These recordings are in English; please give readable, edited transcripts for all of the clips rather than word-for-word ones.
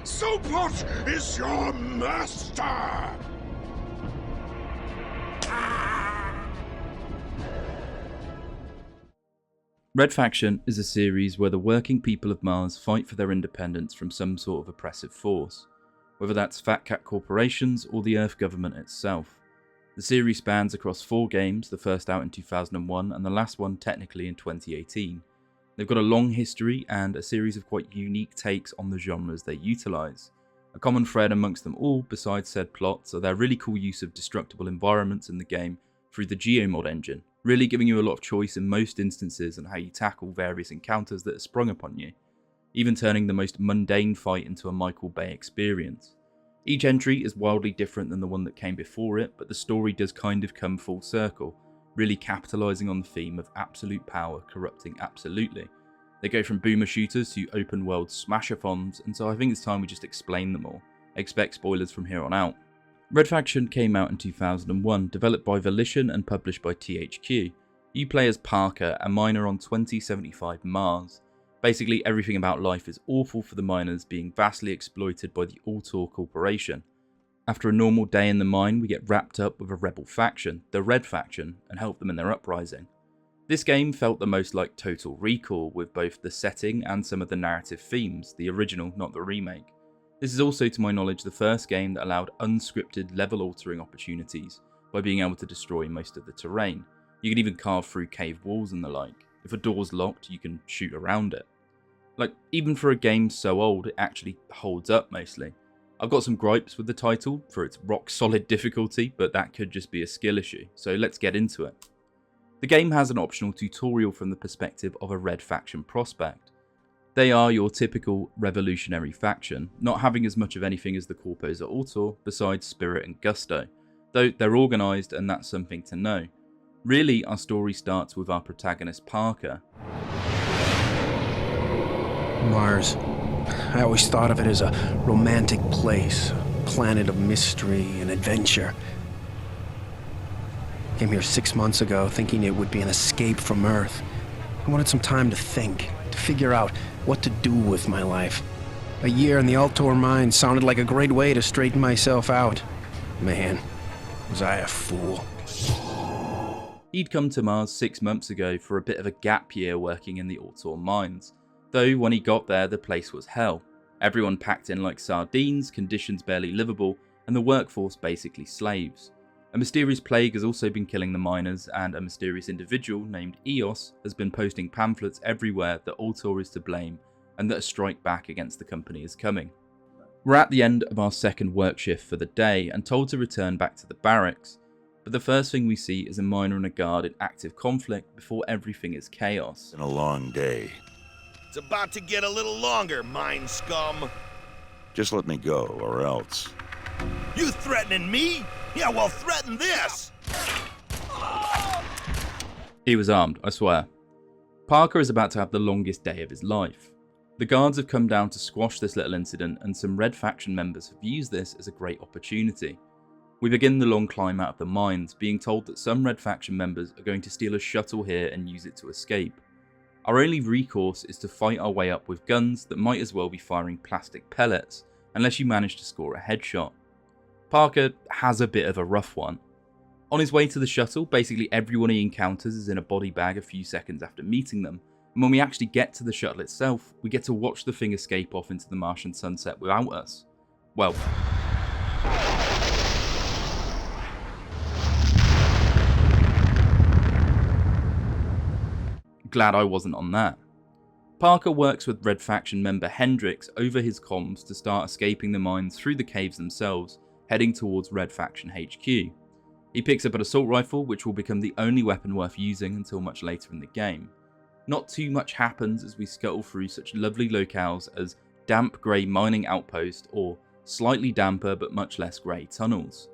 Sopot is your master! Red Faction is a series where the working people of Mars fight for their independence from some sort of oppressive force, whether that's fat cat corporations or the Earth government itself. The series spans across 4 games, the first out in 2001 and the last one technically in 2018. They've got a long history and a series of quite unique takes on the genres they utilise. A common thread amongst them all, besides said plots, are their really cool use of destructible environments in the game through the Geo-mod engine, really giving you a lot of choice in most instances on how you tackle various encounters that are sprung upon you, even turning the most mundane fight into a Michael Bay experience. Each entry is wildly different than the one that came before it, but the story does kind of come full circle, really capitalising on the theme of absolute power corrupting absolutely. They go from boomer shooters to open world smash-a-thons, and so I think it's time we just explain them all. Expect spoilers from here on out. Red Faction came out in 2001, developed by Volition and published by THQ. You play as Parker, a miner on 2075 Mars. Basically everything about life is awful for the miners, being vastly exploited by the Altor Corporation. After a normal day in the mine, we get wrapped up with a rebel faction, the Red Faction, and help them in their uprising. This game felt the most like Total Recall, with both the setting and some of the narrative themes, the original, not the remake. This is also, to my knowledge, the first game that allowed unscripted level altering opportunities by being able to destroy most of the terrain. You can even carve through cave walls and the like. If a door's locked, you can shoot around it. Like, even for a game so old, it actually holds up mostly. I've got some gripes with the title for its rock solid difficulty, but that could just be a skill issue, so let's get into it. The game has an optional tutorial from the perspective of a Red Faction prospect. They are your typical revolutionary faction, not having as much of anything as the corpos at Altor besides spirit and gusto, though they're organised and that's something to know. Really, our story starts with our protagonist Parker. Mars. I always thought of it as a romantic place, a planet of mystery and adventure. Came here 6 months ago thinking it would be an escape from Earth. I wanted some time to think, to figure out what to do with my life. A year in the Altor mine sounded like a great way to straighten myself out. Man, was I a fool. He'd come to Mars 6 months ago for a bit of a gap year working in the Altor mines, though when he got there the place was hell. Everyone packed in like sardines, conditions barely livable, and the workforce basically slaves. A mysterious plague has also been killing the miners, and a mysterious individual named Eos has been posting pamphlets everywhere that Altor is to blame and that a strike back against the company is coming. We're at the end of our second work shift for the day and told to return back to the barracks, but the first thing we see is a miner and a guard in active conflict before everything is chaos. It's been a long day. It's about to get a little longer, mine scum. Just let me go, or else. You threatening me? Yeah, well, threaten this! He was armed, I swear. Parker is about to have the longest day of his life. The guards have come down to squash this little incident, and some Red Faction members have used this as a great opportunity. We begin the long climb out of the mines, being told that some Red Faction members are going to steal a shuttle here and use it to escape. Our only recourse is to fight our way up with guns that might as well be firing plastic pellets, unless you manage to score a headshot. Parker has a bit of a rough one. On his way to the shuttle, basically everyone he encounters is in a body bag a few seconds after meeting them, and when we actually get to the shuttle itself, we get to watch the thing escape off into the Martian sunset without us. Well, glad I wasn't on that. Parker works with Red Faction member Hendrix over his comms to start escaping the mines through the caves themselves, heading towards Red Faction HQ. He picks up an assault rifle, which will become the only weapon worth using until much later in the game. Not too much happens as we scuttle through such lovely locales as damp grey mining outpost or slightly damper but much less grey tunnels.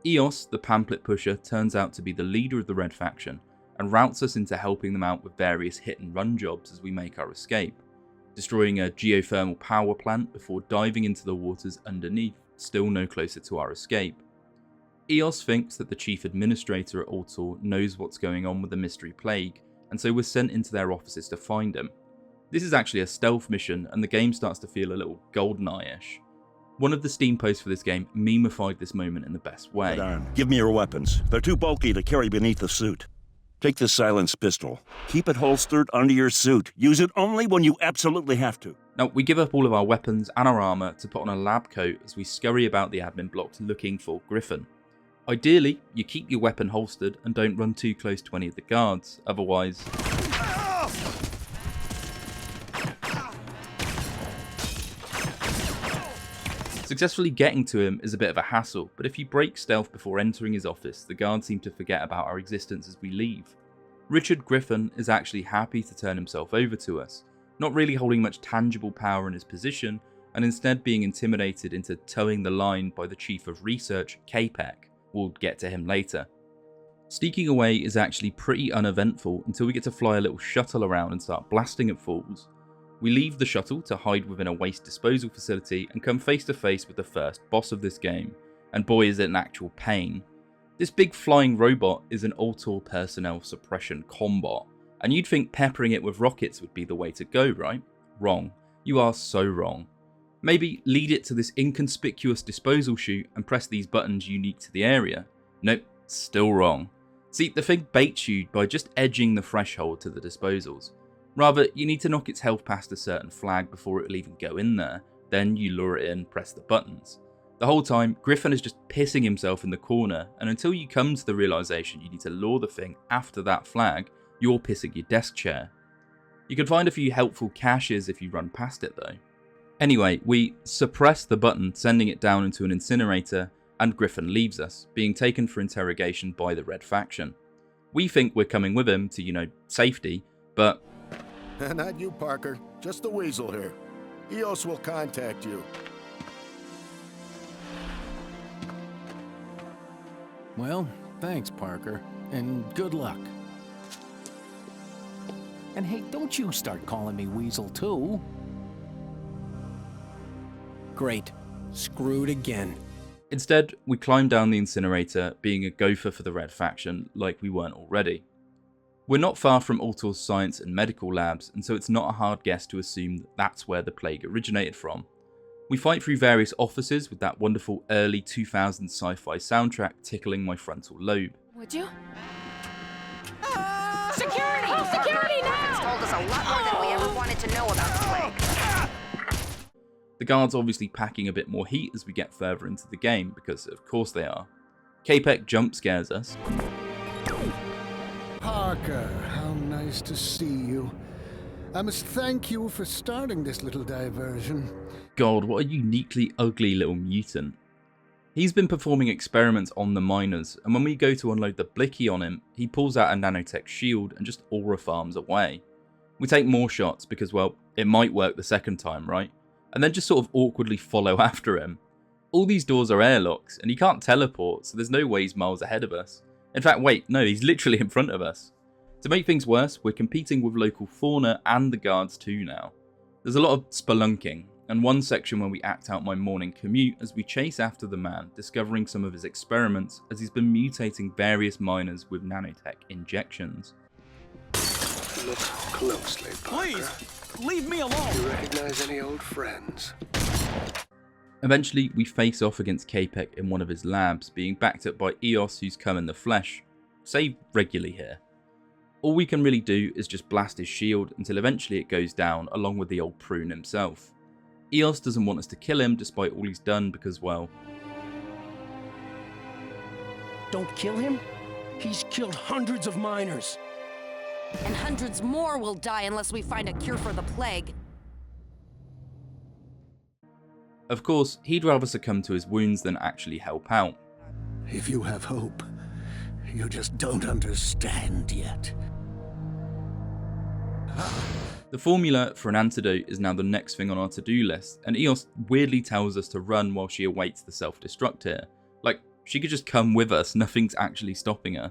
Eos, the pamphlet pusher, turns out to be the leader of the Red Faction and routes us into helping them out with various hit and run jobs as we make our escape, destroying a geothermal power plant before diving into the waters underneath, still no closer to our escape. Eos thinks that the chief administrator at Altor knows what's going on with the mystery plague, and so we're sent into their offices to find him. This is actually a stealth mission, and the game starts to feel a little GoldenEye-ish. One of the Steam posts for this game memified this moment in the best way. Give me your weapons. They're too bulky to carry beneath the suit. Take this silenced pistol. Keep it holstered under your suit. Use it only when you absolutely have to. Now, we give up all of our weapons and our armour to put on a lab coat as we scurry about the admin blocks looking for Griffin. Ideally, you keep your weapon holstered and don't run too close to any of the guards, otherwise... Successfully getting to him is a bit of a hassle, but if you break stealth before entering his office, the guards seem to forget about our existence as we leave. Richard Griffin is actually happy to turn himself over to us, not really holding much tangible power in his position, and instead being intimidated into towing the line by the Chief of Research, Capek. We'll get to him later. Sneaking away is actually pretty uneventful until we get to fly a little shuttle around and start blasting at fools. We leave the shuttle to hide within a waste disposal facility and come face to face with the first boss of this game, and boy is it an actual pain. This big flying robot is an Ultor personnel suppression combot, and you'd think peppering it with rockets would be the way to go, right? Wrong. You are so wrong. Maybe lead it to this inconspicuous disposal chute and press these buttons unique to the area. Nope, still wrong. See, the thing baits you by just edging the threshold to the disposals. Rather, you need to knock its health past a certain flag before it'll even go in there, then you lure it in, press the buttons. The whole time, Griffin is just pissing himself in the corner, and until you come to the realisation you need to lure the thing after that flag, you're pissing your desk chair. You can find a few helpful caches if you run past it though. Anyway, we suppress the button, sending it down into an incinerator, and Griffin leaves us, being taken for interrogation by the Red Faction. We think we're coming with him to, safety, but... Not you, Parker. Just the weasel here. EOS will contact you. Well, thanks, Parker, and good luck. And hey, don't you start calling me Weasel, too. Great. Screwed again. Instead, we climb down the incinerator, being a gopher for the Red Faction, like we weren't already. We're not far from Ultor's science and medical labs, and so it's not a hard guess to assume that that's where the plague originated from. We fight through various offices with that wonderful early 2000s sci-fi soundtrack tickling my frontal lobe. Would you? Security! Security now! It's told us a lot more than we ever wanted to know about the plague. The guards obviously packing a bit more heat as we get further into the game, because of course they are. Capek jump scares us. Parker, how nice to see you. I must thank you for starting this little diversion. God, what a uniquely ugly little mutant. He's been performing experiments on the miners, and when we go to unload the blicky on him, he pulls out a nanotech shield and just aura farms away. We take more shots because, well, it might work the second time, right? And then just sort of awkwardly follow after him. All these doors are airlocks, and he can't teleport, so there's no way he's miles ahead of us. In fact, wait, no, he's literally in front of us. To make things worse, we're competing with local fauna and the guards too now. There's a lot of spelunking, and one section where we act out my morning commute as we chase after the man, discovering some of his experiments as he's been mutating various miners with nanotech injections. Look closely, Parker. Please, leave me alone. Do you recognize any old friends? Eventually, we face off against Capek in one of his labs, being backed up by EOS who's come in the flesh, say regularly here. All we can really do is just blast his shield until eventually it goes down along with the old prune himself. EOS doesn't want us to kill him despite all he's done because, well... Don't kill him? He's killed hundreds of miners. And hundreds more will die unless we find a cure for the plague. Of course, he'd rather succumb to his wounds than actually help out. If you have hope, you just don't understand yet. The formula for an antidote is now the next thing on our to-do list, and EOS weirdly tells us to run while she awaits the self-destruct here. Like, she could just come with us, nothing's actually stopping her.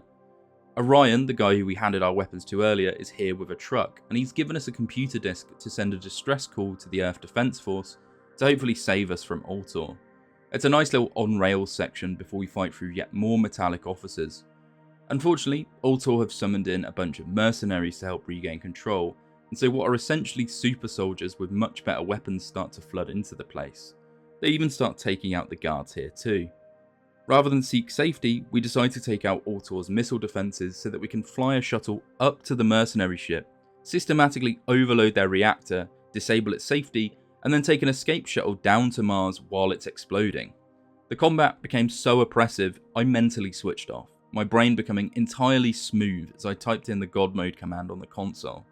Orion, the guy who we handed our weapons to earlier, is here with a truck, and he's given us a computer disk to send a distress call to the Earth Defense Force to hopefully save us from Ultor. It's a nice little on-rails section before we fight through yet more metallic officers. Unfortunately, Ultor have summoned in a bunch of mercenaries to help regain control, and so what are essentially super soldiers with much better weapons start to flood into the place. They even start taking out the guards here too. Rather than seek safety, we decide to take out Autor's missile defences so that we can fly a shuttle up to the mercenary ship, systematically overload their reactor, disable its safety, and then take an escape shuttle down to Mars while it's exploding. The combat became so oppressive, I mentally switched off, my brain becoming entirely smooth as I typed in the God Mode command on the console.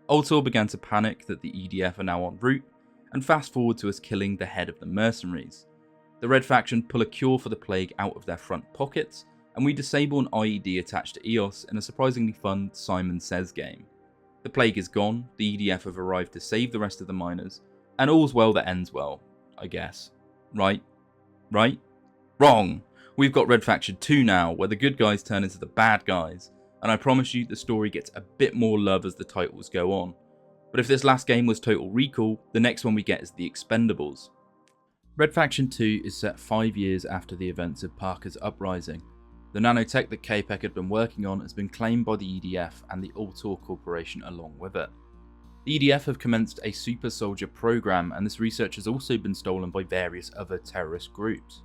Autor began to panic that the EDF are now en route, and fast forward to us killing the head of the mercenaries. The Red Faction pull a cure for the plague out of their front pockets, and we disable an IED attached to EOS in a surprisingly fun Simon Says game. The plague is gone, the EDF have arrived to save the rest of the miners, and all's well that ends well, I guess. Right? Right? Wrong! We've got Red Faction 2 now, where the good guys turn into the bad guys, and I promise you the story gets a bit more love as the titles go on. But if this last game was Total Recall, the next one we get is The Expendables. Red Faction 2 is set 5 years after the events of Parker's uprising. The nanotech that Capek had been working on has been claimed by the EDF and the Autor Corporation along with it. The EDF have commenced a super soldier program, and this research has also been stolen by various other terrorist groups.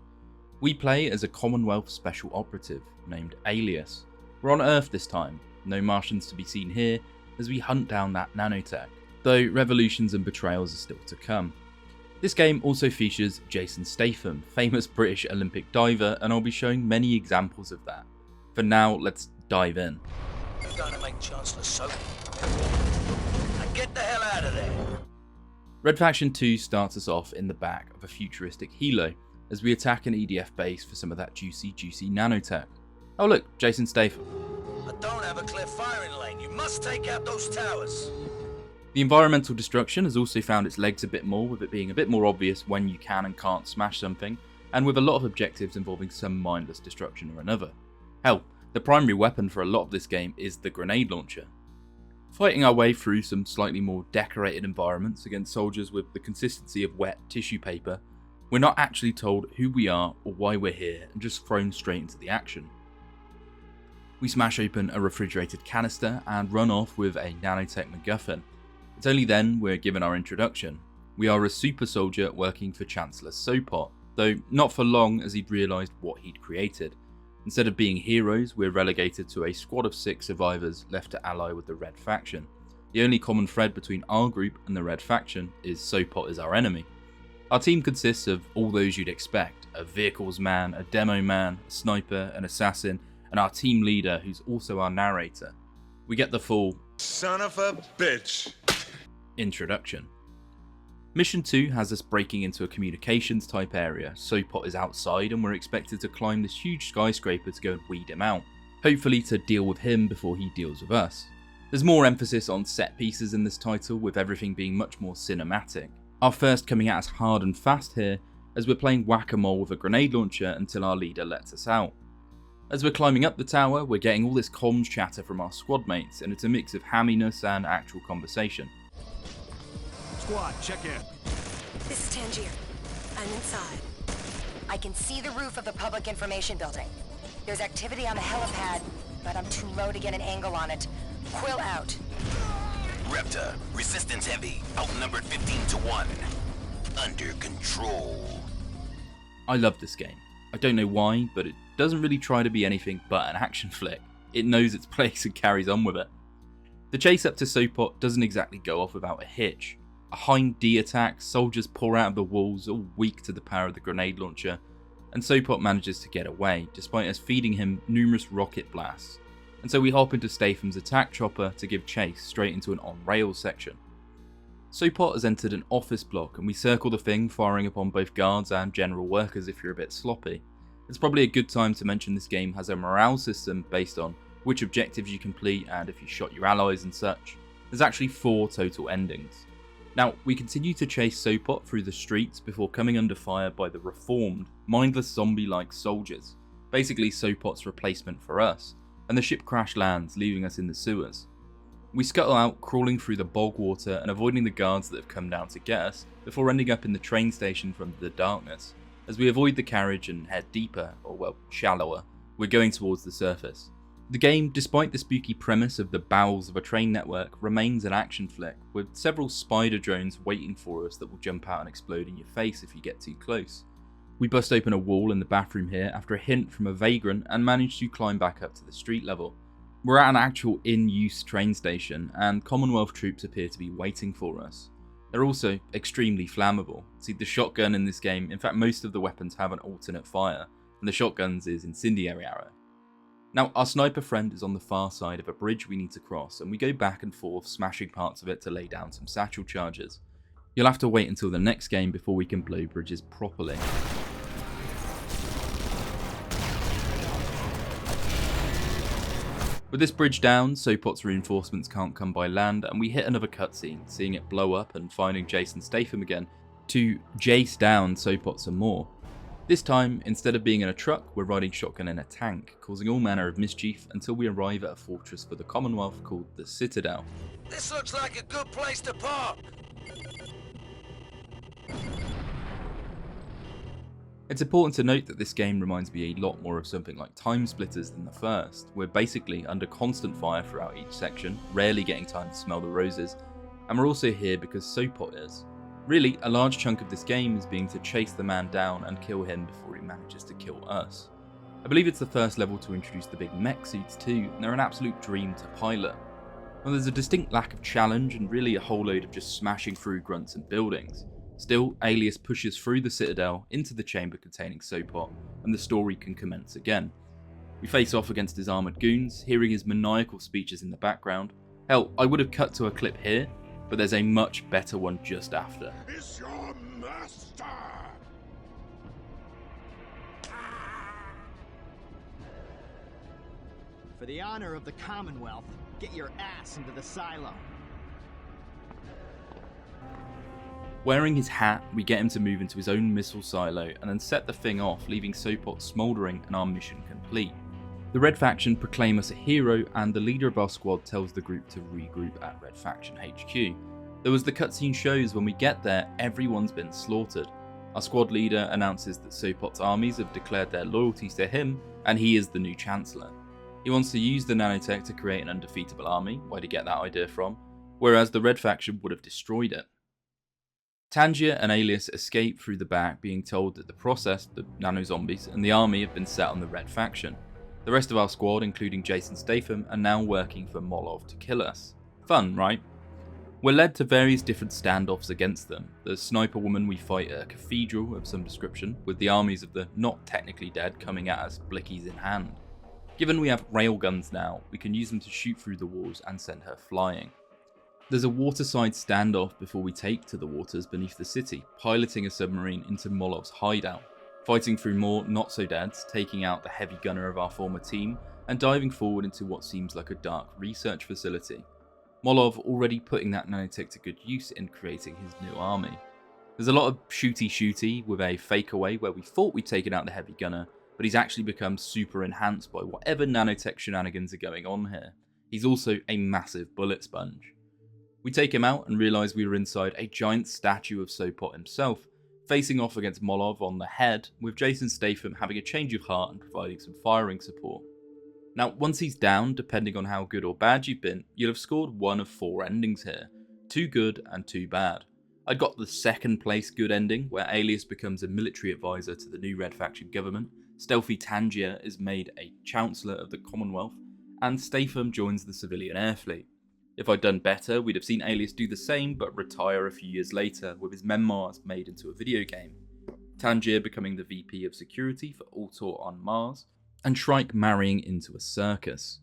We play as a Commonwealth special operative named Alias. We're on Earth this time, no Martians to be seen here as we hunt down that nanotech, though revolutions and betrayals are still to come. This game also features Jason Statham, famous British Olympic diver, and I'll be showing many examples of that. For now, let's dive in. You're gonna make Chancellor soap. Now get the hell out of there! Red Faction 2 starts us off in the back of a futuristic helo, as we attack an EDF base for some of that juicy nanotech. Oh look, Jason Statham. I don't have a clear firing lane. You must take out those towers. The environmental destruction has also found its legs a bit more, with it being a bit more obvious when you can and can't smash something, and with a lot of objectives involving some mindless destruction or another. Hell, the primary weapon for a lot of this game is the grenade launcher. Fighting our way through some slightly more decorated environments against soldiers with the consistency of wet tissue paper, we're not actually told who we are or why we're here, and just thrown straight into the action. We smash open a refrigerated canister and run off with a nanotech MacGuffin. It's only then we're given our introduction. We are a super soldier working for Chancellor Sopot, though not for long as he'd realised what he'd created. Instead of being heroes, we're relegated to a squad of 6 survivors left to ally with the Red Faction. The only common thread between our group and the Red Faction is Sopot is our enemy. Our team consists of all those you'd expect: a vehicles man, a demo man, a sniper, an assassin, and our team leader, who's also our narrator. We get the full son of a bitch introduction. Mission 2 has us breaking into a communications type area. Sopot is outside and we're expected to climb this huge skyscraper to go and weed him out, hopefully to deal with him before he deals with us. There's more emphasis on set pieces in this title, with everything being much more cinematic. Our first coming at us hard and fast here, as we're playing whack-a-mole with a grenade launcher until our leader lets us out. As we're climbing up the tower, we're getting all this comms chatter from our squad mates, and it's a mix of hamminess and actual conversation. Squad, check in. This is Tangier. I'm inside. I can see the roof of the public information building. There's activity on the helipad, but I'm too low to get an angle on it. Quill out. Repta, resistance heavy, outnumbered 15-1. Under control. I love this game. I don't know why, but it doesn't really try to be anything but an action flick. It knows its place and carries on with it. The chase up to Sopot doesn't exactly go off without a hitch. A Hind D attack, soldiers pour out of the walls, all weak to the power of the grenade launcher, and Sopot manages to get away, despite us feeding him numerous rocket blasts. And so we hop into Statham's attack chopper to give chase straight into an on-rails section. Sopot has entered an office block, and we circle the thing, firing upon both guards and general workers if you're a bit sloppy. It's probably a good time to mention this game has a morale system based on which objectives you complete and if you shot your allies and such. There's actually 4 total endings. Now, we continue to chase Sopot through the streets before coming under fire by the reformed, mindless zombie-like soldiers, basically Sopot's replacement for us, and the ship crash lands, leaving us in the sewers. We scuttle out, crawling through the bog water and avoiding the guards that have come down to get us, before ending up in the train station from the darkness. As we avoid the carriage and head deeper, or well, shallower, we're going towards the surface. The game, despite the spooky premise of the bowels of a train network, remains an action flick, with several spider drones waiting for us that will jump out and explode in your face if you get too close. We bust open a wall in the bathroom here after a hint from a vagrant and manage to climb back up to the street level. We're at an actual in-use train station, and Commonwealth troops appear to be waiting for us. They're also extremely flammable. See, the shotgun in this game, in fact most of the weapons have an alternate fire, and the shotgun's is incendiary arrow. Now, our sniper friend is on the far side of a bridge we need to cross, and we go back and forth smashing parts of it to lay down some satchel charges. You'll have to wait until the next game before we can blow bridges properly. With this bridge down, Sopot's reinforcements can't come by land, and we hit another cutscene, seeing it blow up and finding Jason Statham again to jace down Sopot some more. This time, instead of being in a truck, we're riding shotgun in a tank, causing all manner of mischief until we arrive at a fortress for the Commonwealth called the Citadel. This looks like a good place to park. It's important to note that this game reminds me a lot more of something like Time Splitters than the first. We're basically under constant fire throughout each section, rarely getting time to smell the roses, and we're also here because Sopot is. Really, a large chunk of this game is being to chase the man down and kill him before he manages to kill us. I believe it's the first level to introduce the big mech suits too, and they're an absolute dream to pilot. Well, there's a distinct lack of challenge and really a whole load of just smashing through grunts and buildings. Still, Alias pushes through the Citadel into the chamber containing Sopot, and the story can commence again. We face off against his armoured goons, hearing his maniacal speeches in the background. Hell, I would have cut to a clip here, but there's a much better one just after. Is your master! For the honor of the Commonwealth, get your ass into the silo. Wearing his hat, we get him to move into his own missile silo and then set the thing off, leaving Sopot smouldering and our mission complete. The Red Faction proclaim us a hero, and the leader of our squad tells the group to regroup at Red Faction HQ. Though as the cutscene shows, when we get there, everyone's been slaughtered. Our squad leader announces that Sopot's armies have declared their loyalties to him, and he is the new Chancellor. He wants to use the nanotech to create an undefeatable army, where to get that idea from, whereas the Red Faction would have destroyed it. Tangier and Alias escape through the back, being told that the process, the nano-zombies, and the army have been set on the Red Faction. The rest of our squad, including Jason Statham, are now working for Molov to kill us. Fun, right? We're led to various different standoffs against them. The sniper woman we fight at a cathedral of some description, with the armies of the not technically dead coming at us blickies in hand. Given we have railguns now, we can use them to shoot through the walls and send her flying. There's a waterside standoff before we take to the waters beneath the city, piloting a submarine into Molov's hideout, fighting through more not-so-dads, taking out the heavy gunner of our former team, and diving forward into what seems like a dark research facility. Molov already putting that nanotech to good use in creating his new army. There's a lot of shooty with a fake away where we thought we'd taken out the heavy gunner, but he's actually become super enhanced by whatever nanotech shenanigans are going on here. He's also a massive bullet sponge. We take him out and realise we were inside a giant statue of Sopot himself, facing off against Molov on the head, with Jason Statham having a change of heart and providing some firing support. Now, once he's down, depending on how good or bad you've been, you'll have scored one of 4 endings here, 2 good and 2 bad. I got the second place good ending, where Alias becomes a military advisor to the new Red Faction government, Stealthy Tangier is made a Chancellor of the Commonwealth, and Statham joins the civilian air fleet. If I'd done better, we'd have seen Alias do the same but retire a few years later, with his memoirs made into a video game. Tangier becoming the VP of Security for Altor on Mars, and Shrike marrying into a circus.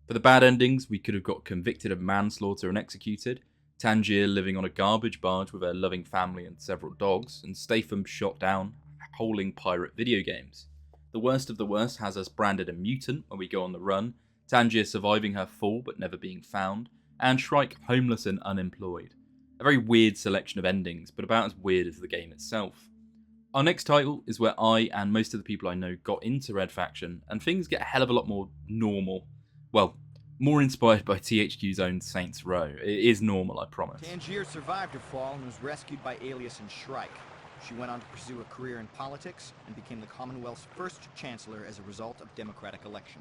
For the bad endings, we could have got convicted of manslaughter and executed, Tangier living on a garbage barge with a loving family and several dogs, and Statham shot down, holding pirate video games. The worst of the worst has us branded a mutant when we go on the run, Tangier surviving her fall but never being found, and Shrike homeless and unemployed. A very weird selection of endings, but about as weird as the game itself. Our next title is where I and most of the people I know got into Red Faction, and things get a hell of a lot more normal. Well, more inspired by THQ's own Saints Row. It is normal, I promise. Tangier survived her fall and was rescued by Alias and Shrike. She went on to pursue a career in politics and became the Commonwealth's first Chancellor as a result of democratic election.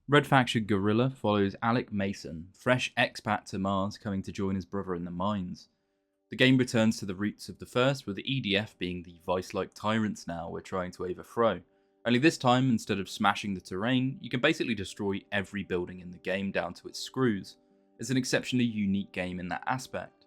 Red Faction Guerrilla follows Alec Mason, fresh expat to Mars coming to join his brother in the mines. The game returns to the roots of the first, with the EDF being the vice-like tyrants now we're trying to overthrow. Only this time, instead of smashing the terrain, you can basically destroy every building in the game down to its screws. It's an exceptionally unique game in that aspect.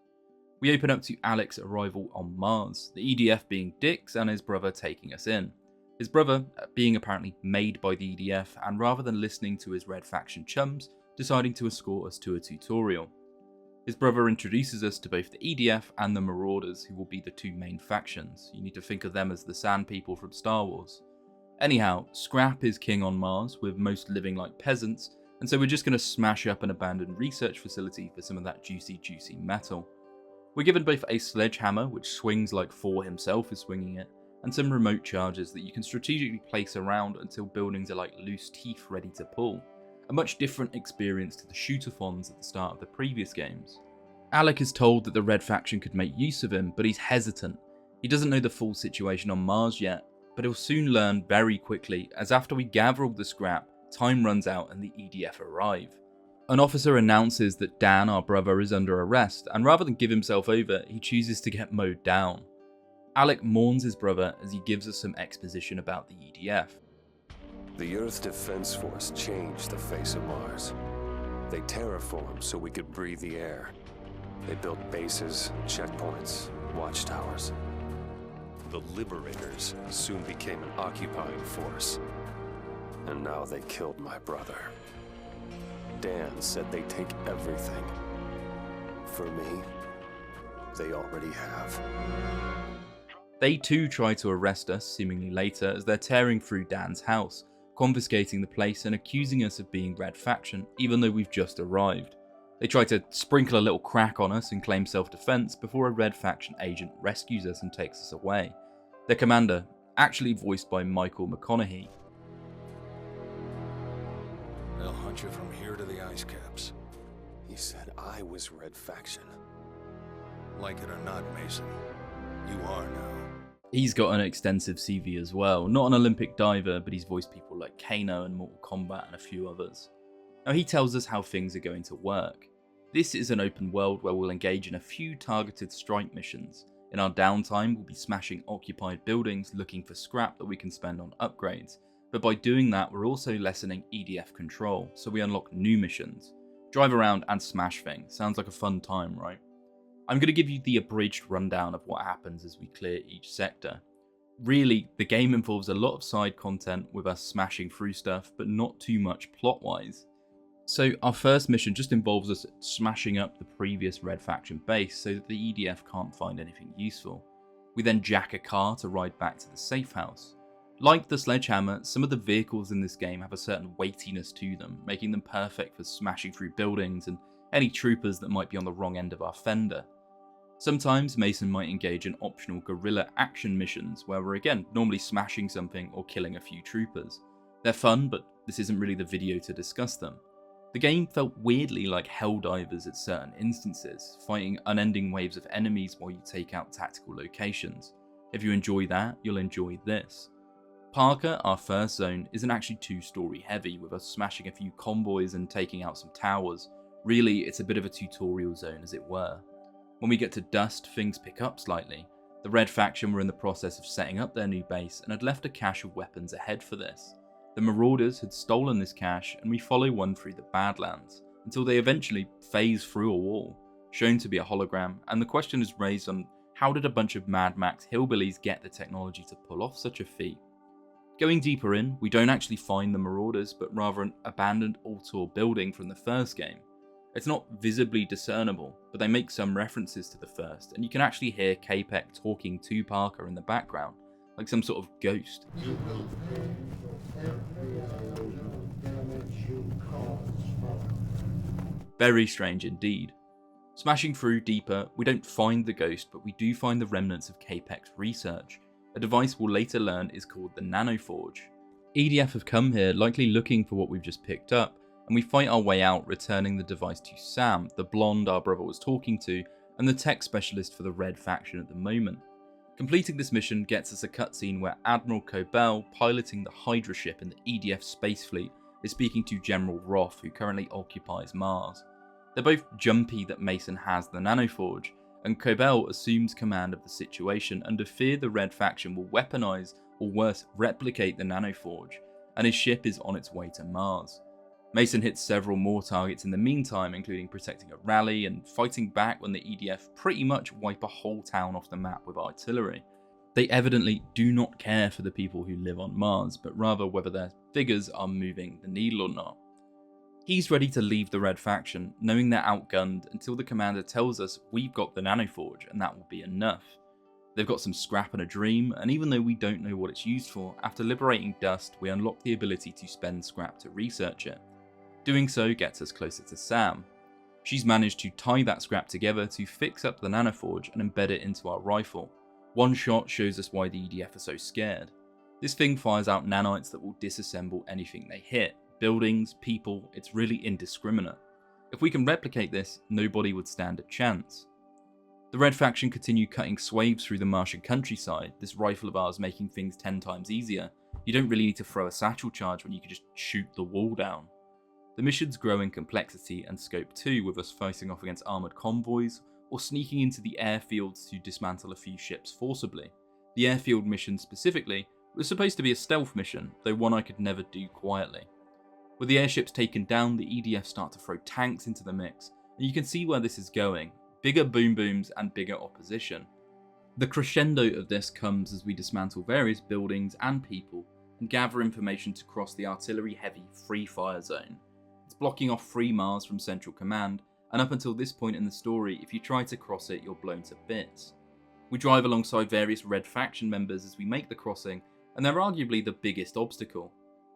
We open up to Alec's arrival on Mars, the EDF being dicks and his brother taking us in. His brother being apparently made by the EDF, and rather than listening to his Red Faction chums, deciding to escort us to a tutorial. His brother introduces us to both the EDF and the Marauders, who will be the two main factions. You need to think of them as the Sand People from Star Wars. Anyhow, scrap is king on Mars, with most living like peasants, and so we're just going to smash up an abandoned research facility for some of that juicy metal. We're given both a sledgehammer, which swings like Thor himself is swinging it, and some remote charges that you can strategically place around until buildings are like loose teeth ready to pull. A much different experience to the shoot-a-thons at the start of the previous games. Alec is told that the Red Faction could make use of him, but he's hesitant. He doesn't know the full situation on Mars yet, but he'll soon learn very quickly, as after we gather all the scrap, time runs out and the EDF arrive. An officer announces that Dan, our brother, is under arrest, and rather than give himself over, he chooses to get mowed down. Alec mourns his brother as he gives us some exposition about the EDF. The Earth's defense force changed the face of Mars. They terraformed so we could breathe the air. They built bases, checkpoints, watchtowers. The Liberators soon became an occupying force. And now they killed my brother. Dan said they'd take everything. For me, they already have. They too try to arrest us, seemingly later, as they're tearing through Dan's house, confiscating the place and accusing us of being Red Faction, even though we've just arrived. They try to sprinkle a little crack on us and claim self-defense before a Red Faction agent rescues us and takes us away. Their commander, actually voiced by Michael McConaughey. They'll hunt you from here to the ice caps. He said I was Red Faction. Like it or not, Mason, you are now. He's got an extensive CV as well. Not an Olympic diver, but he's voiced people like Kano and Mortal Kombat and a few others. Now he tells us how things are going to work. This is an open world where we'll engage in a few targeted strike missions. In our downtime, we'll be smashing occupied buildings looking for scrap that we can spend on upgrades. But by doing that, we're also lessening EDF control, so we unlock new missions. Drive around and smash things. Sounds like a fun time, right? I'm going to give you the abridged rundown of what happens as we clear each sector. Really, the game involves a lot of side content with us smashing through stuff, but not too much plot-wise. So our first mission just involves us smashing up the previous Red Faction base so that the EDF can't find anything useful. We then jack a car to ride back to the safe house. Like the sledgehammer, some of the vehicles in this game have a certain weightiness to them, making them perfect for smashing through buildings and any troopers that might be on the wrong end of our fender. Sometimes Mason might engage in optional guerrilla action missions where we're again normally smashing something or killing a few troopers. They're fun, but this isn't really the video to discuss them. The game felt weirdly like Helldivers at certain instances, fighting unending waves of enemies while you take out tactical locations. If you enjoy that, you'll enjoy this. Parker, our first zone, isn't actually too story heavy, with us smashing a few convoys and taking out some towers. Really, it's a bit of a tutorial zone as it were. When we get to Dust, things pick up slightly. The Red Faction were in the process of setting up their new base and had left a cache of weapons ahead for this. The Marauders had stolen this cache, and we follow one through the Badlands, until they eventually phase through a wall, shown to be a hologram, and the question is raised on how did a bunch of Mad Max hillbillies get the technology to pull off such a feat? Going deeper in, we don't actually find the Marauders, but rather an abandoned Altor building from the first game. It's not visibly discernible, but they make some references to the first, and you can actually hear Capek talking to Parker in the background, like some sort of ghost. Very strange indeed. Smashing through deeper, we don't find the ghost, but we do find the remnants of Capek's research. A device we'll later learn is called the Nanoforge. EDF have come here likely looking for what we've just picked up, and we fight our way out, returning the device to Sam, the blonde our brother was talking to, and the tech specialist for the Red Faction at the moment. Completing this mission gets us a cutscene where Admiral Cobell, piloting the Hydra ship in the EDF space fleet, is speaking to General Roth, who currently occupies Mars. They're both jumpy that Mason has the nanoforge, and Cobell assumes command of the situation under fear the Red Faction will weaponize, or worse, replicate the nanoforge, and his ship is on its way to Mars. Mason hits several more targets in the meantime, including protecting a rally and fighting back when the EDF pretty much wipe a whole town off the map with artillery. They evidently do not care for the people who live on Mars, but rather whether their figures are moving the needle or not. He's ready to leave the Red Faction, knowing they're outgunned until the commander tells us we've got the nanoforge and that will be enough. They've got some scrap and a dream, and even though we don't know what it's used for, after liberating Dust we unlock the ability to spend scrap to research it. Doing so gets us closer to Sam. She's managed to tie that scrap together to fix up the nanoforge and embed it into our rifle. One shot shows us why the EDF are so scared. This thing fires out nanites that will disassemble anything they hit. Buildings, people, it's really indiscriminate. If we can replicate this, nobody would stand a chance. The Red Faction continue cutting swathes through the Martian countryside, this rifle of ours making things 10 times easier. You don't really need to throw a satchel charge when you can just shoot the wall down. The missions grow in complexity and scope too, with us fighting off against armoured convoys, or sneaking into the airfields to dismantle a few ships forcibly. The airfield mission specifically was supposed to be a stealth mission, though one I could never do quietly. With the airships taken down, the EDF start to throw tanks into the mix, and you can see where this is going. Bigger boom booms and bigger opposition. The crescendo of this comes as we dismantle various buildings and people, and gather information to cross the artillery-heavy free fire zone. It's blocking off free Mars from Central Command, and up until this point in the story, if you try to cross it, you're blown to bits. We drive alongside various Red Faction members as we make the crossing, and they're arguably the biggest obstacle.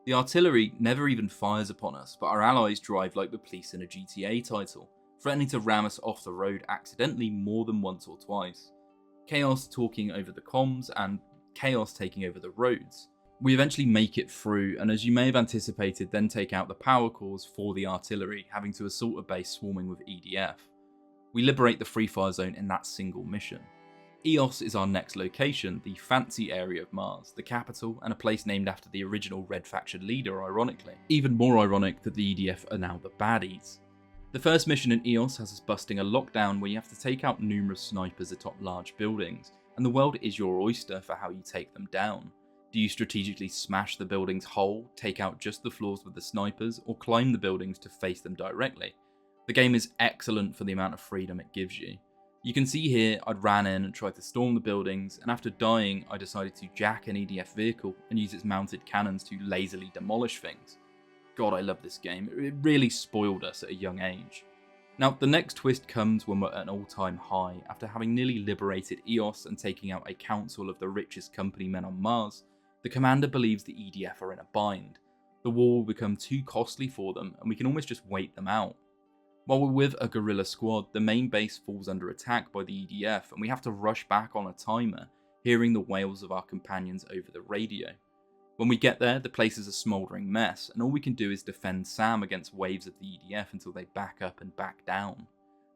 The artillery never even fires upon us, but our allies drive like the police in a GTA title, threatening to ram us off the road accidentally more than once or twice. Chaos talking over the comms, and chaos taking over the roads. We eventually make it through, and as you may have anticipated, then take out the power cores for the artillery, having to assault a base swarming with EDF. We liberate the free fire zone in that single mission. Eos is our next location, the fancy area of Mars, the capital, and a place named after the original Red Faction leader, ironically. Even more ironic that the EDF are now the baddies. The first mission in Eos has us busting a lockdown where you have to take out numerous snipers atop large buildings, and the world is your oyster for how you take them down. Do you strategically smash the buildings whole, take out just the floors with the snipers, or climb the buildings to face them directly? The game is excellent for the amount of freedom it gives you. You can see here I'd ran in and tried to storm the buildings, and after dying I decided to jack an EDF vehicle and use its mounted cannons to lazily demolish things. God, I love this game, it really spoiled us at a young age. Now the next twist comes when we're at an all-time high. After having nearly liberated Eos and taking out a council of the richest company men on Mars, the commander believes the EDF are in a bind. The war will become too costly for them and we can almost just wait them out. While we're with a guerrilla squad, the main base falls under attack by the EDF and we have to rush back on a timer, hearing the wails of our companions over the radio. When we get there, the place is a smouldering mess, and all we can do is defend Sam against waves of the EDF until they back up and back down.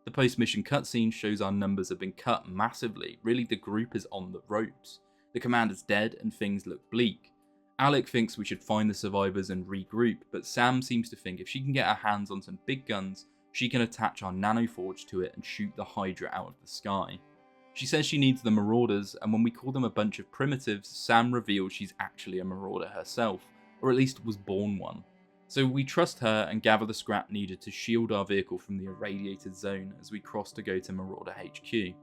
The post-mission cutscene shows our numbers have been cut massively, really the group is on the ropes. The commander's dead and things look bleak. Alec thinks we should find the survivors and regroup, but Sam seems to think if she can get her hands on some big guns, she can attach our nanoforge to it and shoot the Hydra out of the sky. She says she needs the Marauders, and when we call them a bunch of primitives, Sam reveals she's actually a Marauder herself, or at least was born one. So we trust her and gather the scrap needed to shield our vehicle from the irradiated zone as we cross to go to Marauder HQ.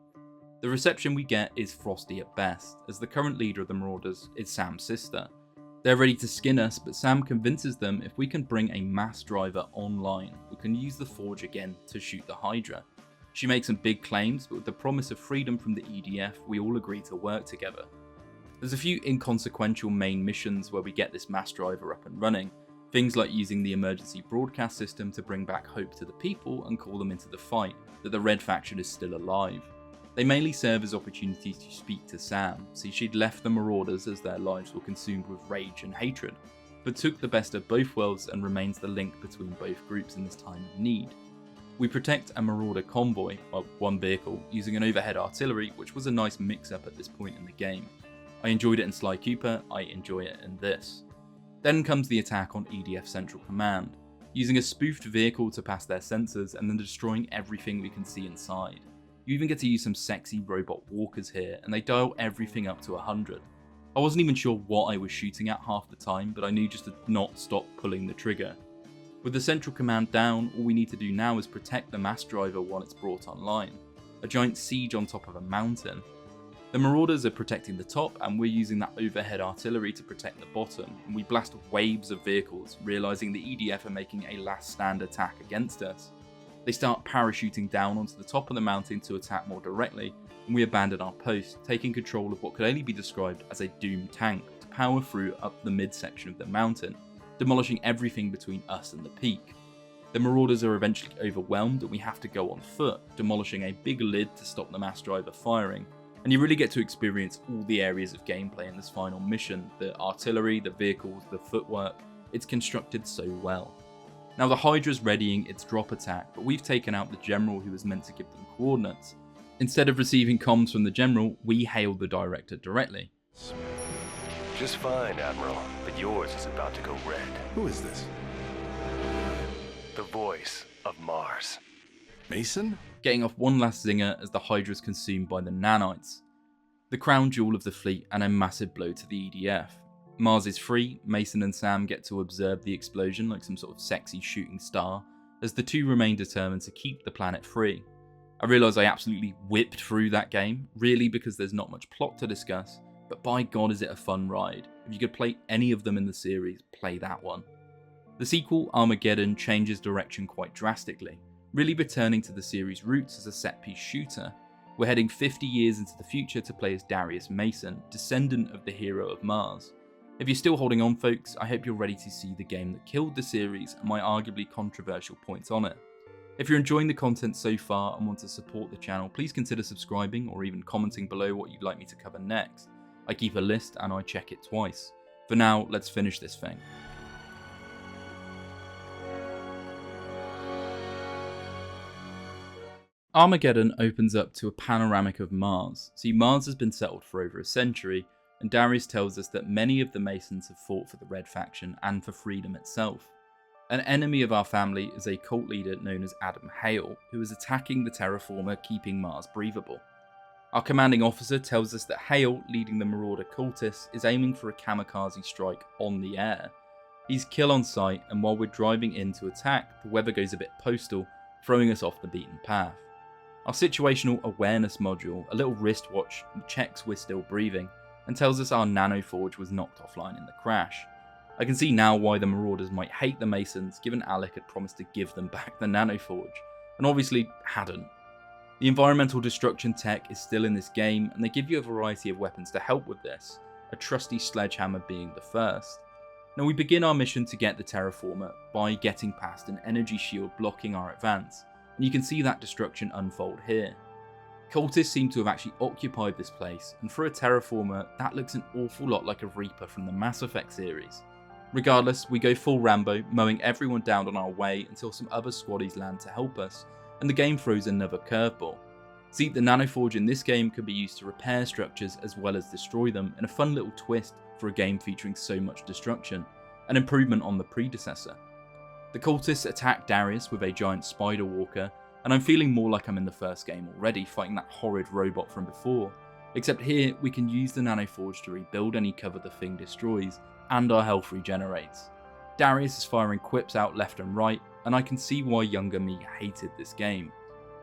The reception we get is frosty at best, as the current leader of the Marauders is Sam's sister. They're ready to skin us, but Sam convinces them if we can bring a mass driver online, we can use the forge again to shoot the Hydra. She makes some big claims, but with the promise of freedom from the EDF, we all agree to work together. There's a few inconsequential main missions where we get this mass driver up and running, things like using the emergency broadcast system to bring back hope to the people and call them into the fight, that the Red Faction is still alive. They mainly serve as opportunities to speak to Sam, see she'd left the Marauders as their lives were consumed with rage and hatred, but took the best of both worlds and remains the link between both groups in this time of need. We protect a Marauder convoy, well, one vehicle, using an overhead artillery, which was a nice mix-up at this point in the game. I enjoyed it in Sly Cooper, I enjoy it in this. Then comes the attack on EDF Central Command, using a spoofed vehicle to pass their sensors and then destroying everything we can see inside. You even get to use some sexy robot walkers here, and they dial everything up to 100. I wasn't even sure what I was shooting at half the time, but I knew just to not stop pulling the trigger. With the Central Command down, all we need to do now is protect the mass driver while it's brought online. A giant siege on top of a mountain. The Marauders are protecting the top, and we're using that overhead artillery to protect the bottom, and we blast waves of vehicles, realising the EDF are making a last stand attack against us. They start parachuting down onto the top of the mountain to attack more directly, and we abandon our post, taking control of what could only be described as a doomed tank to power through up the midsection of the mountain, demolishing everything between us and the peak. The Marauders are eventually overwhelmed and we have to go on foot, demolishing a big lid to stop the mass driver firing, and you really get to experience all the areas of gameplay in this final mission, the artillery, the vehicles, the footwork. It's constructed so well. Now the Hydra's readying its drop attack, but we've taken out the general who was meant to give them coordinates. Instead of receiving comms from the general, we hail the director directly. Just fine, Admiral, but yours is about to go red. Who is this? The voice of Mars. Mason? Getting off one last zinger as the Hydra is consumed by the nanites. The crown jewel of the fleet and a massive blow to the EDF. Mars is free, Mason and Sam get to observe the explosion like some sort of sexy shooting star, as the two remain determined to keep the planet free. I realise I absolutely whipped through that game, really because there's not much plot to discuss, but by god is it a fun ride. If you could play any of them in the series, play that one. The sequel, Armageddon, changes direction quite drastically, really returning to the series' roots as a set-piece shooter. We're heading 50 years into the future to play as Darius Mason, descendant of the hero of Mars. If you're still holding on folks, I hope you're ready to see the game that killed the series and my arguably controversial points on it. If you're enjoying the content so far and want to support the channel, please consider subscribing or even commenting below what you'd like me to cover next. I keep a list and I check it twice. For now, let's finish this thing. Armageddon opens up to a panoramic of Mars. See, Mars has been settled for over a century, and Darius tells us that many of the Masons have fought for the Red Faction and for freedom itself. An enemy of our family is a cult leader known as Adam Hale, who is attacking the terraformer keeping Mars breathable. Our commanding officer tells us that Hale, leading the Marauder cultists, is aiming for a kamikaze strike on the air. He's kill on sight, and while we're driving in to attack, the weather goes a bit postal, throwing us off the beaten path. Our situational awareness module, a little wristwatch, checks we're still breathing, and tells us our nanoforge was knocked offline in the crash. I can see now why the Marauders might hate the Masons, given Alec had promised to give them back the nanoforge, and obviously hadn't. The environmental destruction tech is still in this game, and they give you a variety of weapons to help with this, a trusty sledgehammer being the first. Now we begin our mission to get the terraformer by getting past an energy shield blocking our advance, and you can see that destruction unfold here. Cultists seem to have actually occupied this place, and for a terraformer, that looks an awful lot like a Reaper from the Mass Effect series. Regardless, we go full Rambo, mowing everyone down on our way until some other squaddies land to help us, and the game throws another curveball. See, the nanoforge in this game can be used to repair structures as well as destroy them in a fun little twist for a game featuring so much destruction, an improvement on the predecessor. The cultists attack Darius with a giant spider walker, and I'm feeling more like I'm in the first game already, fighting that horrid robot from before. Except here, we can use the nanoforge to rebuild any cover the thing destroys, and our health regenerates. Darius is firing quips out left and right, and I can see why younger me hated this game.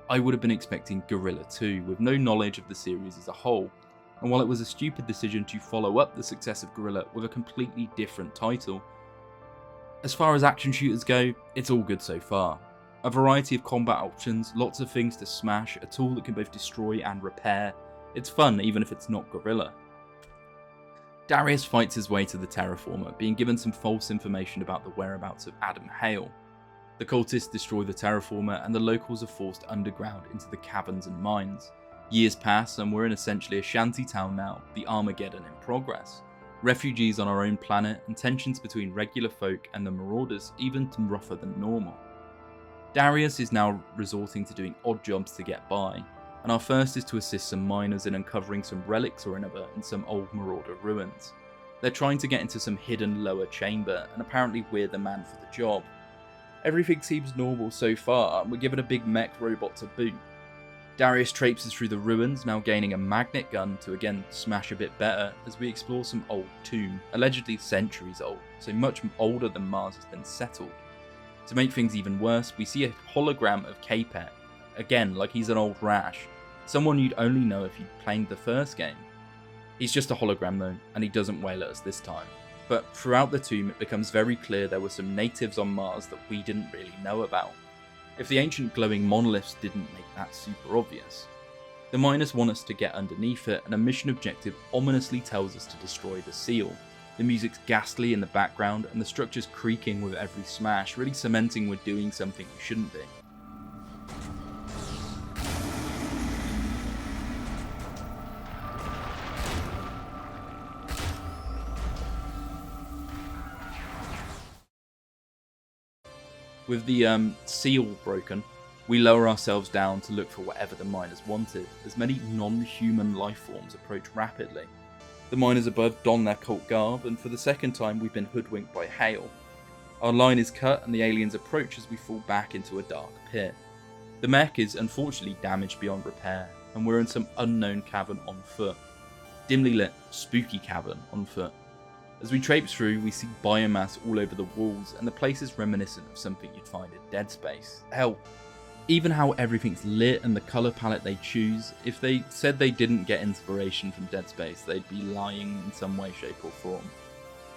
I would have been expecting Guerrilla 2, with no knowledge of the series as a whole, and while it was a stupid decision to follow up the success of Guerrilla with a completely different title, as far as action shooters go, it's all good so far. A variety of combat options, lots of things to smash, a tool that can both destroy and repair. It's fun even if it's not Guerrilla. Darius fights his way to the terraformer, being given some false information about the whereabouts of Adam Hale. The cultists destroy the terraformer and the locals are forced underground into the caverns and mines. Years pass and we're in essentially a shanty town now, the Armageddon in progress. Refugees on our own planet and tensions between regular folk and the Marauders even rougher than normal. Darius is now resorting to doing odd jobs to get by, and our first is to assist some miners in uncovering some relics or another in some old Marauder ruins. They're trying to get into some hidden lower chamber, and apparently we're the man for the job. Everything seems normal so far, and we're given a big mech robot to boot. Darius traipses through the ruins, now gaining a magnet gun to again smash a bit better as we explore some old tomb, allegedly centuries old, so much older than Mars has been settled. To make things even worse, we see a hologram of Capek, again like he's an old Rash, someone you'd only know if you'd played the first game. He's just a hologram though, and he doesn't wail at us this time. But throughout the tomb it becomes very clear there were some natives on Mars that we didn't really know about. If the ancient glowing monoliths didn't make that super obvious. The miners want us to get underneath it, and a mission objective ominously tells us to destroy the seal. The music's ghastly in the background, and the structure's creaking with every smash, really cementing we're doing something we shouldn't be. With the seal broken, we lower ourselves down to look for whatever the miners wanted, as many non-human life forms approach rapidly. The miners above don their cult garb, and for the second time we've been hoodwinked by hail. Our line is cut and the aliens approach as we fall back into a dark pit. The mech is unfortunately damaged beyond repair, and we're in some unknown cavern on foot. Dimly lit, spooky cavern on foot. As we traipse through, we see biomass all over the walls, and the place is reminiscent of something you'd find in Dead Space. Hell, even how everything's lit and the colour palette they choose, if they said they didn't get inspiration from Dead Space, they'd be lying in some way, shape or form.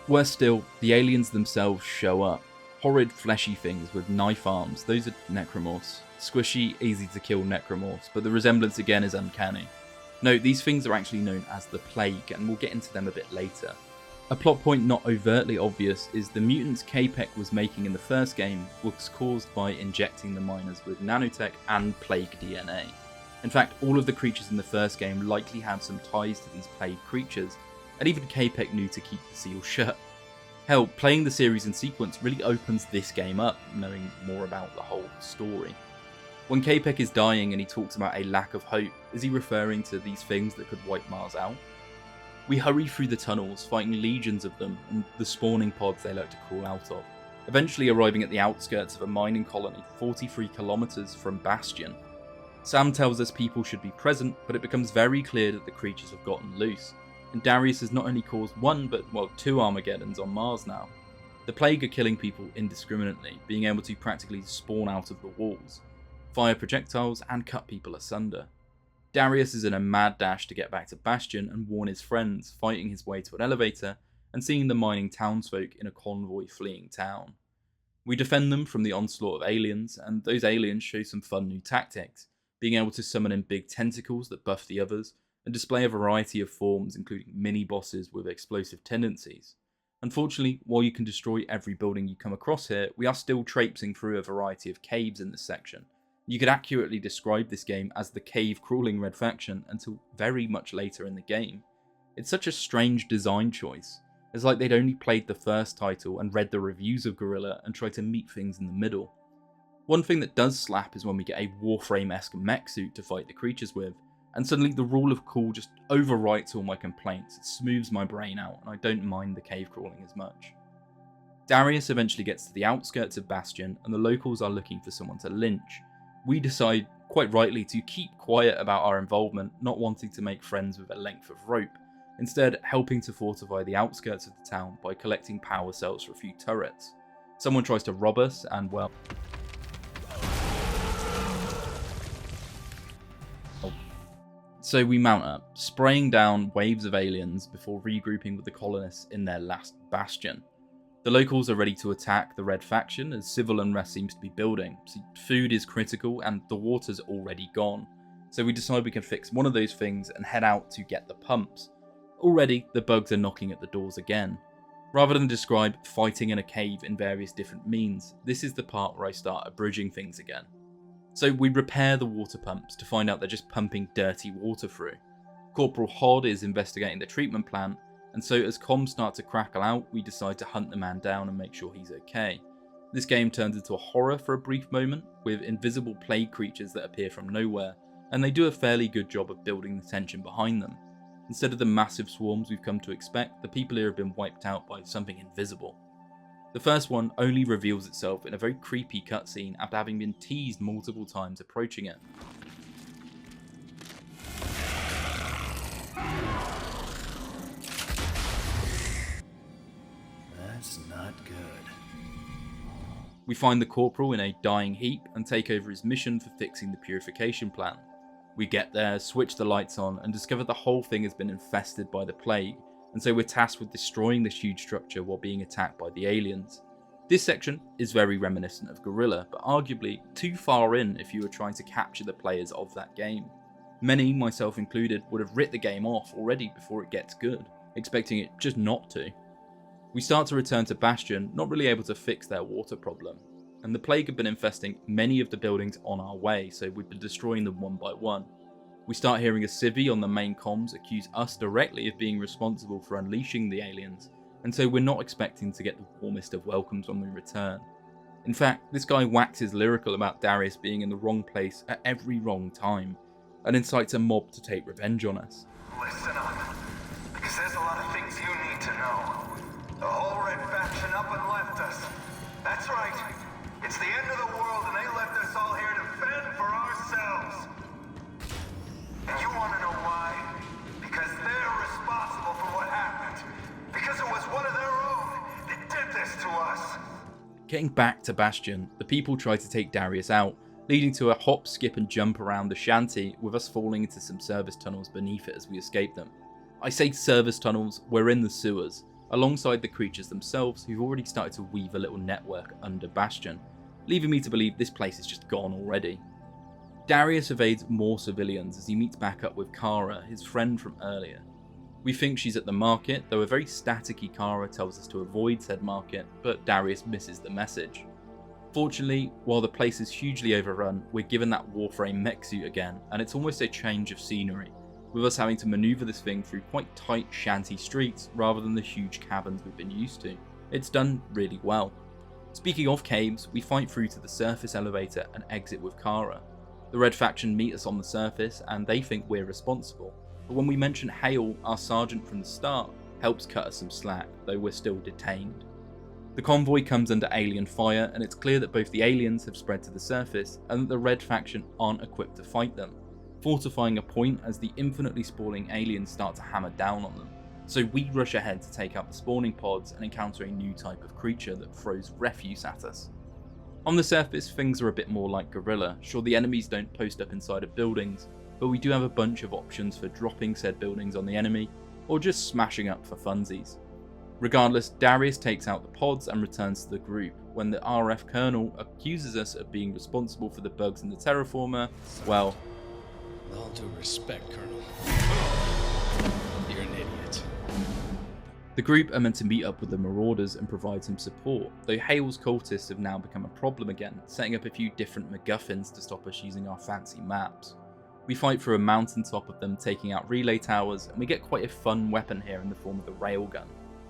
Worse still, the aliens themselves show up. Horrid fleshy things with knife arms, those are necromorphs. Squishy, easy to kill necromorphs, but the resemblance again is uncanny. No, these things are actually known as the Plague, and we'll get into them a bit later. A plot point not overtly obvious is the mutants Capek was making in the first game was caused by injecting the miners with nanotech and plague DNA. In fact, all of the creatures in the first game likely had some ties to these plague creatures, and even Capek knew to keep the seal shut. Hell, playing the series in sequence really opens this game up, knowing more about the whole story. When Capek is dying and he talks about a lack of hope, is he referring to these things that could wipe Mars out? We hurry through the tunnels, fighting legions of them and the spawning pods they like to crawl out of, eventually arriving at the outskirts of a mining colony 43 kilometers from Bastion. Sam tells us people should be present, but it becomes very clear that the creatures have gotten loose, and Darius has not only caused one but, well, 2 Armageddons on Mars now. The Plague are killing people indiscriminately, being able to practically spawn out of the walls, fire projectiles and cut people asunder. Darius is in a mad dash to get back to Bastion and warn his friends, fighting his way to an elevator and seeing the mining townsfolk in a convoy fleeing town. We defend them from the onslaught of aliens, and those aliens show some fun new tactics, being able to summon in big tentacles that buff the others and display a variety of forms including mini-bosses with explosive tendencies. Unfortunately, while you can destroy every building you come across here, we are still traipsing through a variety of caves in this section. You could accurately describe this game as the cave-crawling Red Faction until very much later in the game. It's such a strange design choice. It's like they'd only played the first title and read the reviews of Guerrilla and tried to meet things in the middle. One thing that does slap is when we get a Warframe-esque mech suit to fight the creatures with, and suddenly the rule of cool just overwrites all my complaints. It smooths my brain out, and I don't mind the cave-crawling as much. Darius eventually gets to the outskirts of Bastion, and the locals are looking for someone to lynch. We decide, quite rightly, to keep quiet about our involvement, not wanting to make friends with a length of rope, instead helping to fortify the outskirts of the town by collecting power cells for a few turrets. Someone tries to rob us, and well... So we mount up, spraying down waves of aliens before regrouping with the colonists in their last bastion. The locals are ready to attack the Red Faction as civil unrest seems to be building. See, food is critical and the water's already gone. So we decide we can fix one of those things and head out to get the pumps. Already, the bugs are knocking at the doors again. Rather than describe fighting in a cave in various different means, this is the part where I start abridging things again. So we repair the water pumps to find out they're just pumping dirty water through. Corporal Hod is investigating the treatment plant, and so as comms start to crackle out, we decide to hunt the man down and make sure he's okay. This game turns into a horror for a brief moment, with invisible plague creatures that appear from nowhere, and they do a fairly good job of building the tension behind them. Instead of the massive swarms we've come to expect, the people here have been wiped out by something invisible. The first one only reveals itself in a very creepy cutscene after having been teased multiple times approaching it. That's not good. We find the corporal in a dying heap and take over his mission for fixing the purification plant. We get there, switch the lights on, and discover the whole thing has been infested by the plague, and so we're tasked with destroying this huge structure while being attacked by the aliens. This section is very reminiscent of Guerrilla, but arguably too far in if you were trying to capture the players of that game. Many, myself included, would have writ the game off already before it gets good, expecting it just not to. We start to return to Bastion, not really able to fix their water problem, and the plague had been infesting many of the buildings on our way, so we've been destroying them one by one. We start hearing a civvy on the main comms accuse us directly of being responsible for unleashing the aliens, and so we're not expecting to get the warmest of welcomes when we return. In fact, this guy waxes lyrical about Darius being in the wrong place at every wrong time, and incites a mob to take revenge on us. Listen up, because there's a lot of things you need to know. The whole Red Faction up and left us. That's right. It's the end of the world and they left us all here to fend for ourselves. And you want to know why? Because they're responsible for what happened. Because it was one of their own that did this to us. Getting back to Bastion, the people try to take Darius out, leading to a hop, skip and jump around the shanty, with us falling into some service tunnels beneath it as we escape them. I say service tunnels, we're in the sewers, alongside the creatures themselves who've already started to weave a little network under Bastion, leaving me to believe this place is just gone already. Darius evades more civilians as he meets back up with Kara, his friend from earlier. We think she's at the market, though a very staticky Kara tells us to avoid said market, but Darius misses the message. Fortunately, while the place is hugely overrun, we're given that Warframe mech suit again, and it's almost a change of scenery, with us having to maneuver this thing through quite tight shanty streets rather than the huge caverns we've been used to. It's done really well. Speaking of caves, we fight through to the surface elevator and exit with Kara. The Red Faction meet us on the surface and they think we're responsible, but when we mention Hale, our sergeant from the start, helps cut us some slack, though we're still detained. The convoy comes under alien fire and it's clear that both the aliens have spread to the surface and that the Red Faction aren't equipped to fight them, fortifying a point as the infinitely spawning aliens start to hammer down on them. So we rush ahead to take out the spawning pods and encounter a new type of creature that throws refuse at us. On the surface, things are a bit more like Guerrilla. Sure, the enemies don't post up inside of buildings, but we do have a bunch of options for dropping said buildings on the enemy, or just smashing up for funsies. Regardless, Darius takes out the pods and returns to the group. When the RF colonel accuses us of being responsible for the bugs in the terraformer, well, with all due respect, Colonel, you're an idiot. The group are meant to meet up with the Marauders and provide some support, though Hale's cultists have now become a problem again, setting up a few different MacGuffins to stop us using our fancy maps. We fight through a mountaintop of them, taking out relay towers, and we get quite a fun weapon here in the form of the railgun.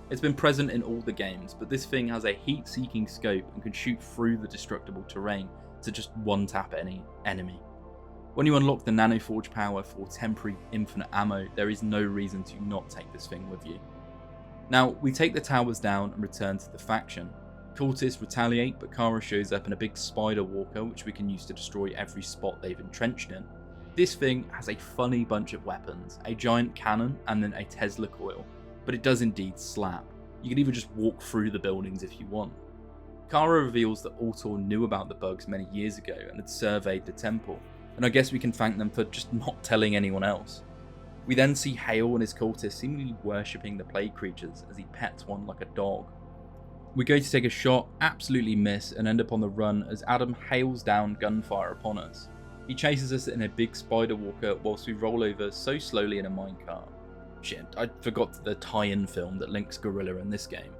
It's been present in all the games, but this thing has a heat-seeking scope and can shoot through the destructible terrain to just one-tap any enemy. When you unlock the nanoforge power for temporary infinite ammo, there is no reason to not take this thing with you. Now, we take the towers down and return to the faction. Cultists retaliate, but Kara shows up in a big spider walker which we can use to destroy every spot they've entrenched in. This thing has a funny bunch of weapons, a giant cannon and then a Tesla coil, but it does indeed slap. You can even just walk through the buildings if you want. Kara reveals that Altor knew about the bugs many years ago and had surveyed the temple, and I guess we can thank them for just not telling anyone else. We then see Hale and his cultists seemingly worshipping the plague creatures as he pets one like a dog. We go to take a shot, absolutely miss, and end up on the run as Adam hails down gunfire upon us. He chases us in a big spider walker whilst we roll over so slowly in a minecart. Shit, I forgot the tie-in film that links Guerrilla in this game.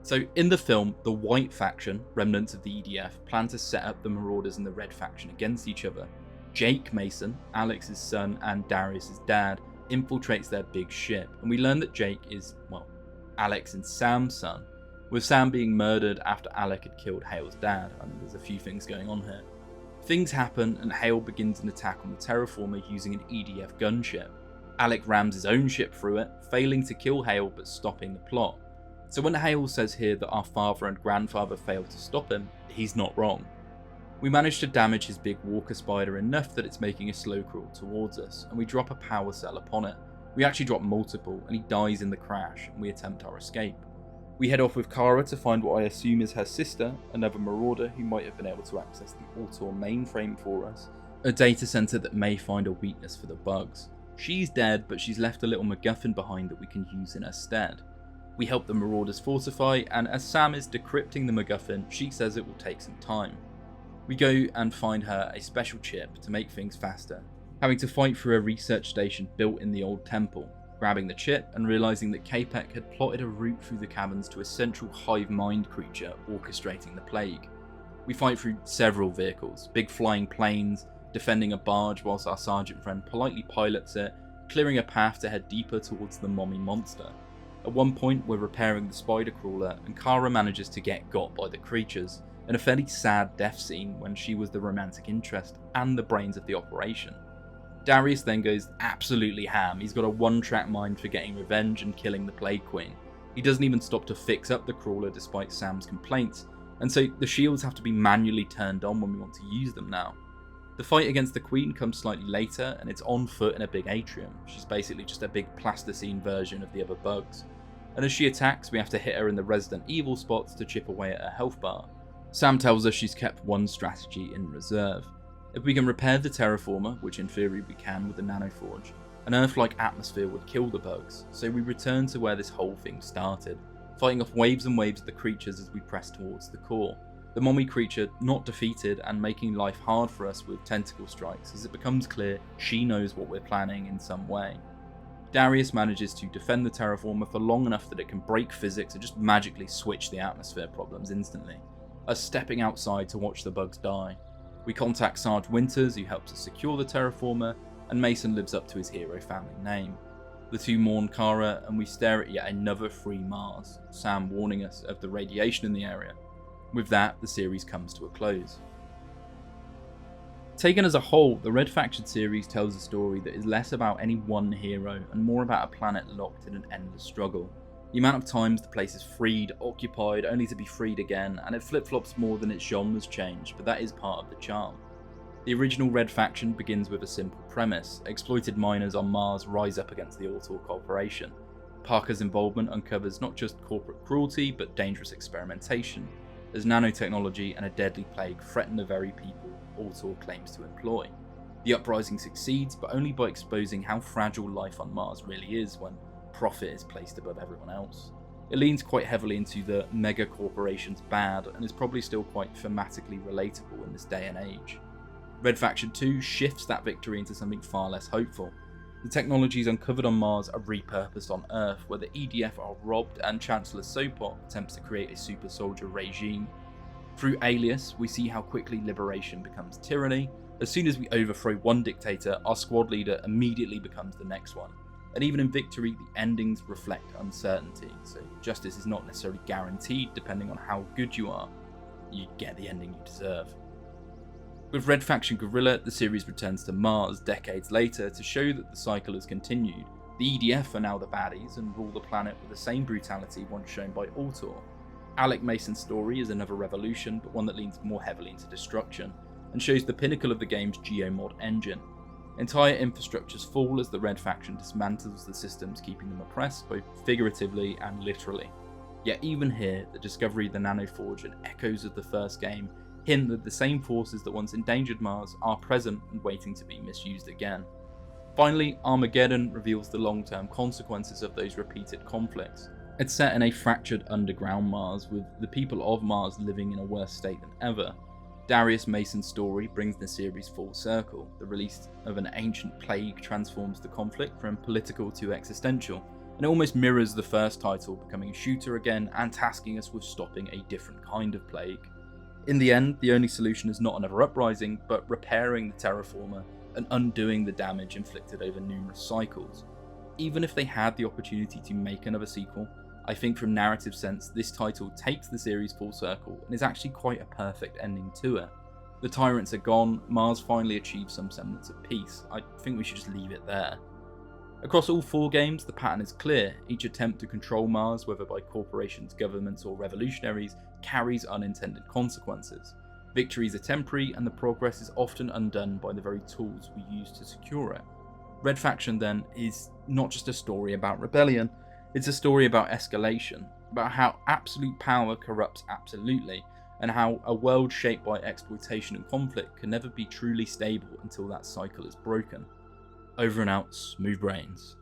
So in the film, the White Faction, remnants of the EDF, plan to set up the Marauders and the Red Faction against each other. Jake Mason, Alex's son and Darius's dad, infiltrates their big ship, and we learn that Jake is, well, Alex and Sam's son, with Sam being murdered after Alec had killed Hale's dad. I mean, there's a few things going on here. Things happen and Hale begins an attack on the terraformer using an EDF gunship. Alec rams his own ship through it, failing to kill Hale but stopping the plot. So when Hale says here that our father and grandfather failed to stop him, he's not wrong. We manage to damage his big walker spider enough that it's making a slow crawl towards us, and we drop a power cell upon it. We actually drop multiple, and he dies in the crash, and we attempt our escape. We head off with Kara to find what I assume is her sister, another marauder who might have been able to access the Autor mainframe for us, a data center that may find a weakness for the bugs. She's dead, but she's left a little MacGuffin behind that we can use in her stead. We help the marauders fortify, and as Sam is decrypting the MacGuffin, she says it will take some time. We go and find her a special chip to make things faster, having to fight through a research station built in the old temple, grabbing the chip and realising that Capek had plotted a route through the caverns to a central hive mind creature orchestrating the plague. We fight through several vehicles, big flying planes, defending a barge whilst our sergeant friend politely pilots it, clearing a path to head deeper towards the mommy monster. At one point we're repairing the spider crawler and Kara manages to get got by the creatures, in a fairly sad death scene when she was the romantic interest and the brains of the operation. Darius then goes absolutely ham. He's got a one-track mind for getting revenge and killing the Plague Queen. He doesn't even stop to fix up the crawler despite Sam's complaints, and so the shields have to be manually turned on when we want to use them now. The fight against the Queen comes slightly later, and it's on foot in a big atrium. She's basically just a big plasticine version of the other bugs. And as she attacks, we have to hit her in the Resident Evil spots to chip away at her health bar. Sam tells us she's kept one strategy in reserve. If we can repair the terraformer, which in theory we can with the nanoforge, an Earth-like atmosphere would kill the bugs, so we return to where this whole thing started, fighting off waves and waves of the creatures as we press towards the core. The mommy creature not defeated and making life hard for us with tentacle strikes as it becomes clear she knows what we're planning in some way. Darius manages to defend the terraformer for long enough that it can break physics and just magically switch the atmosphere problems instantly, us stepping outside to watch the bugs die. We contact Sarge Winters, who helps us secure the terraformer, and Mason lives up to his hero family name. The two mourn Kara, and we stare at yet another free Mars, Sam warning us of the radiation in the area. With that, the series comes to a close. Taken as a whole, the Red Faction series tells a story that is less about any one hero and more about a planet locked in an endless struggle. The amount of times the place is freed, occupied, only to be freed again, and it flip-flops more than its genres change, but that is part of the charm. The original Red Faction begins with a simple premise: exploited miners on Mars rise up against the Autor Corporation. Parker's involvement uncovers not just corporate cruelty, but dangerous experimentation, as nanotechnology and a deadly plague threaten the very people Autor claims to employ. The uprising succeeds, but only by exposing how fragile life on Mars really is when profit is placed above everyone else. It leans quite heavily into the mega corporations bad and is probably still quite thematically relatable in this day and age. Red Faction 2 shifts that victory into something far less hopeful. The technologies uncovered on Mars are repurposed on Earth, where the EDF are robbed and Chancellor Sopot attempts to create a super soldier regime. Through Alias, we see how quickly liberation becomes tyranny. As soon as we overthrow one dictator, our squad leader immediately becomes the next one. And even in Victory, the endings reflect uncertainty, so justice is not necessarily guaranteed depending on how good you are. You get the ending you deserve. With Red Faction Guerrilla, the series returns to Mars decades later to show that the cycle has continued. The EDF are now the baddies and rule the planet with the same brutality once shown by Autor. Alec Mason's story is another revolution, but one that leans more heavily into destruction, and shows the pinnacle of the game's Geo-mod engine. Entire infrastructures fall as the Red Faction dismantles the systems keeping them oppressed, both figuratively and literally. Yet even here, the discovery of the nanoforge and echoes of the first game hint that the same forces that once endangered Mars are present and waiting to be misused again. Finally, Armageddon reveals the long-term consequences of those repeated conflicts. It's set in a fractured underground Mars, with the people of Mars living in a worse state than ever. Darius Mason's story brings the series full circle. The release of an ancient plague transforms the conflict from political to existential, and it almost mirrors the first title, becoming a shooter again and tasking us with stopping a different kind of plague. In the end, the only solution is not another uprising, but repairing the terraformer and undoing the damage inflicted over numerous cycles. Even if they had the opportunity to make another sequel, I think from narrative sense this title takes the series full circle and is actually quite a perfect ending to it. The tyrants are gone, Mars finally achieves some semblance of peace. I think we should just leave it there. Across all 4 games, the pattern is clear. Each attempt to control Mars, whether by corporations, governments, or revolutionaries, carries unintended consequences. Victories are temporary, and the progress is often undone by the very tools we use to secure it. Red Faction, then, is not just a story about rebellion, it's a story about escalation, about how absolute power corrupts absolutely, and how a world shaped by exploitation and conflict can never be truly stable until that cycle is broken. Over and out, smooth brains.